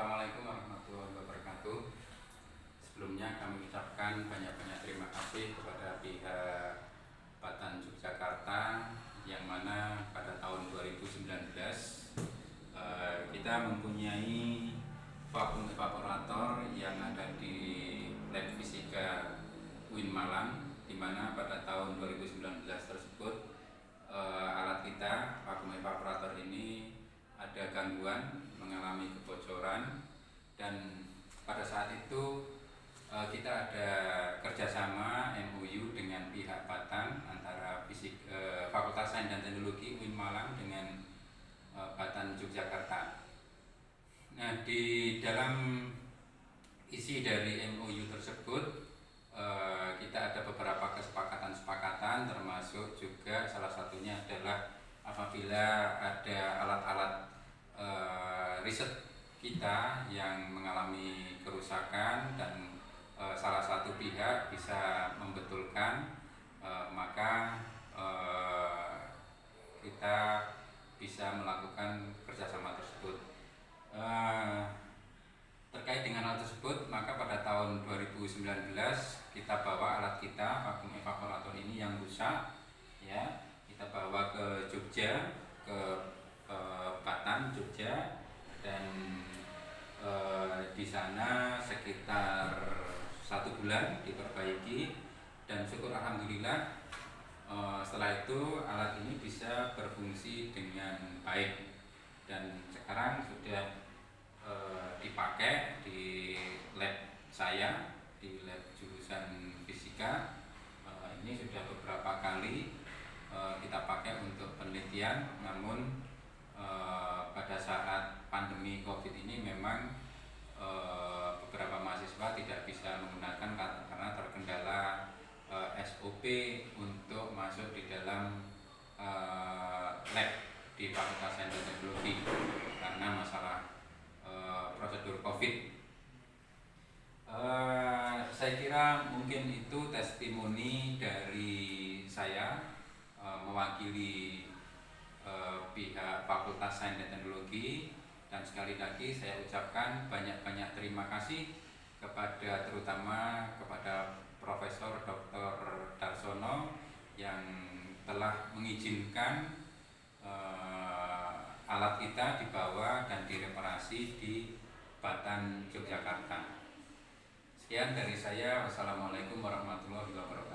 Assalamualaikum warahmatullahi wabarakatuh. Sebelumnya kami ucapkan banyak-banyak terima kasih kepada pihak Batan Yogyakarta yang mana pada tahun 2019 kita mempunyai vakum evaporator yang ada di Lab Fisika UIN Malang, di mana pada tahun 2019 tersebut alat kita vakum evaporator ini ada gangguan, mengalami kebocoran, dan pada saat itu kita ada kerjasama MOU dengan pihak Batan antara Fakultas Sains dan Teknologi UIN Malang dengan Batan Yogyakarta. Nah, di dalam isi dari MOU tersebut kita ada beberapa kesepakatan termasuk juga salah satunya adalah apabila ada alat-alat riset kita yang mengalami kerusakan dan salah satu pihak bisa membetulkan, maka kita bisa melakukan kerjasama tersebut. Terkait dengan hal tersebut, maka pada tahun 2019 kita bawa alat kita vakum evaporator ini yang rusak, ya, kita bawa ke Jogja, ke Batan, Jogja, dan di sana sekitar 1 bulan diperbaiki, dan syukur alhamdulillah setelah itu alat ini bisa berfungsi dengan baik dan sekarang sudah dipakai di lab saya, di lab jurusan fisika. Ini sudah beberapa kali kita pakai untuk penelitian, namun pada saat pandemi COVID ini memang beberapa mahasiswa tidak bisa menggunakan karena terkendala SOP untuk masuk di dalam lab di Fakultas Sains dan Teknologi karena masalah prosedur COVID. Saya kira mungkin itu testimoni dari saya mewakili pihak Fakultas Sains dan Teknologi, dan sekali lagi saya ucapkan banyak-banyak terima kasih kepada terutama kepada Profesor Dr. Darsono yang telah mengizinkan alat kita dibawa dan direparasi di Batan Yogyakarta. Sekian dari saya. Wassalamualaikum warahmatullahi wabarakatuh.